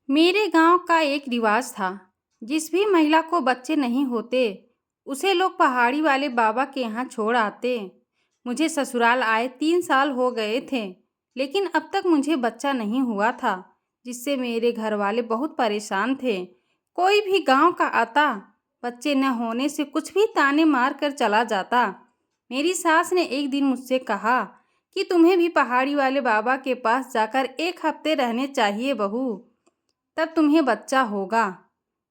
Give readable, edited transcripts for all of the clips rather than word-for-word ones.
मेरे गांव का एक रिवाज था। जिस भी महिला को बच्चे नहीं होते उसे लोग पहाड़ी वाले बाबा के यहाँ छोड़ आते। मुझे ससुराल आए 3 साल हो गए थे, लेकिन अब तक मुझे बच्चा नहीं हुआ था, जिससे मेरे घर वाले बहुत परेशान थे। कोई भी गांव का आता, बच्चे न होने से कुछ भी ताने मार कर चला जाता। मेरी सास ने एक दिन मुझसे कहा कि तुम्हें भी पहाड़ी वाले बाबा के पास जाकर 1 हफ्ते रहने चाहिए बहू, तब तुम्हें बच्चा होगा।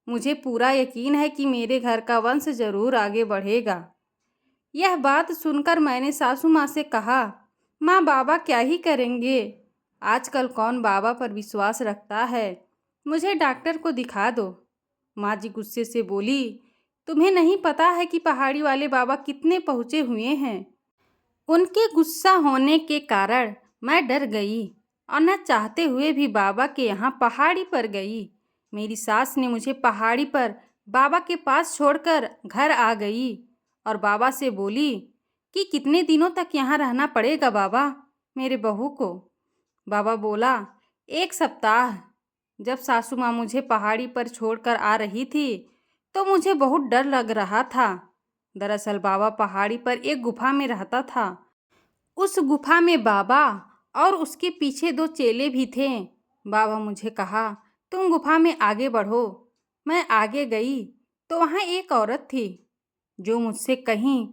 मुझे पूरा यकीन है कि मेरे घर का वंश जरूर आगे बढ़ेगा। यह बात सुनकर मैंने सासू माँ से कहा, माँ बाबा क्या ही करेंगे, आजकल कौन बाबा पर विश्वास रखता है, मुझे डॉक्टर को दिखा दो। माँ जी गुस्से से बोली, तुम्हें नहीं पता है कि पहाड़ी वाले बाबा कितने पहुँचे हुए हैं। उनके गुस्सा होने के कारण मैं डर गई और न चाहते हुए भी बाबा के यहाँ पहाड़ी पर गई। मेरी सास ने मुझे पहाड़ी पर बाबा के पास छोड़कर घर आ गई और बाबा से बोली कि कितने दिनों तक यहाँ रहना पड़ेगा बाबा मेरे बहू को। बाबा बोला, 1 सप्ताह। जब सासू माँ मुझे पहाड़ी पर छोड़कर आ रही थी तो मुझे बहुत डर लग रहा था। दरअसल बाबा पहाड़ी पर एक गुफा में रहता था। उस गुफा में बाबा और उसके पीछे 2 चेले भी थे। बाबा मुझे कहा, तुम गुफा में आगे बढ़ो। मैं आगे गई तो वहाँ एक औरत थी जो मुझसे कहीं,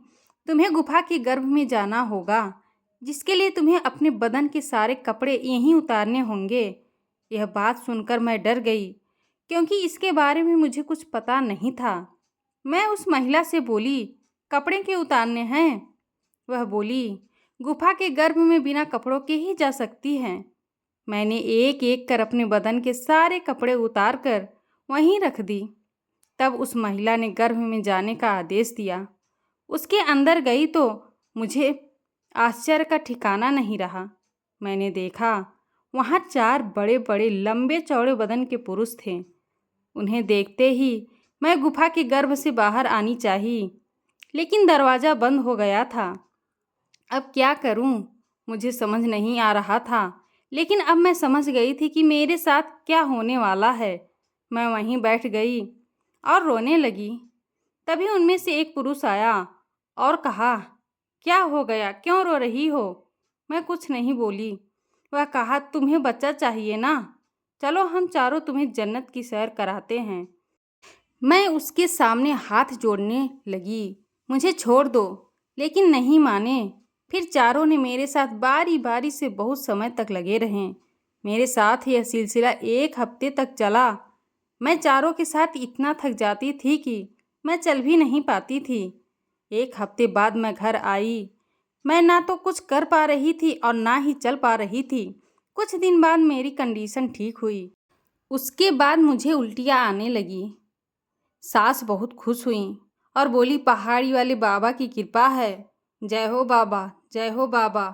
तुम्हें गुफा के गर्भ में जाना होगा, जिसके लिए तुम्हें अपने बदन के सारे कपड़े यहीं उतारने होंगे। यह बात सुनकर मैं डर गई, क्योंकि इसके बारे में मुझे कुछ पता नहीं था। मैं उस महिला से बोली, कपड़े क्यों उतारने हैं? वह बोली, गुफा के गर्भ में बिना कपड़ों के ही जा सकती हैं। मैंने एक एक कर अपने बदन के सारे कपड़े उतार कर वहीं रख दी। तब उस महिला ने गर्भ में जाने का आदेश दिया। उसके अंदर गई तो मुझे आश्चर्य का ठिकाना नहीं रहा। मैंने देखा वहाँ 4 बड़े बड़े लंबे चौड़े बदन के पुरुष थे। उन्हें देखते ही मैं गुफा के गर्भ से बाहर आनी चाहिए, लेकिन दरवाज़ा बंद हो गया था। अब क्या करूं, मुझे समझ नहीं आ रहा था, लेकिन अब मैं समझ गई थी कि मेरे साथ क्या होने वाला है। मैं वहीं बैठ गई और रोने लगी। तभी उनमें से एक पुरुष आया और कहा, क्या हो गया, क्यों रो रही हो? मैं कुछ नहीं बोली। वह कहा, तुम्हें बच्चा चाहिए ना, चलो हम चारों तुम्हें जन्नत की सैर कराते हैं। मैं उसके सामने हाथ जोड़ने लगी, मुझे छोड़ दो, लेकिन नहीं माने। फिर चारों ने मेरे साथ बारी बारी से बहुत समय तक लगे रहे। मेरे साथ यह सिलसिला 1 हफ्ते तक चला। मैं चारों के साथ इतना थक जाती थी कि मैं चल भी नहीं पाती थी। 1 हफ्ते बाद मैं घर आई। मैं ना तो कुछ कर पा रही थी और ना ही चल पा रही थी। कुछ दिन बाद मेरी कंडीशन ठीक हुई। उसके बाद मुझे उल्टियाँ आने लगी। सास बहुत खुश हुई और बोली, पहाड़ी वाले बाबा की कृपा है, जय हो बाबा, जय हो बाबा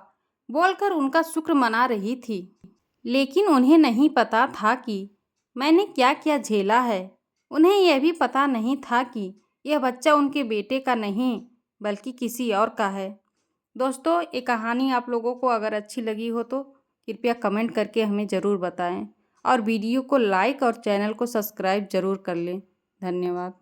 बोलकर उनका शुक्र मना रही थी। लेकिन उन्हें नहीं पता था कि मैंने क्या क्या झेला है। उन्हें यह भी पता नहीं था कि यह बच्चा उनके बेटे का नहीं बल्कि किसी और का है। दोस्तों, ये कहानी आप लोगों को अगर अच्छी लगी हो तो कृपया कमेंट करके हमें ज़रूर बताएं और वीडियो को लाइक और चैनल को सब्सक्राइब ज़रूर कर लें। धन्यवाद।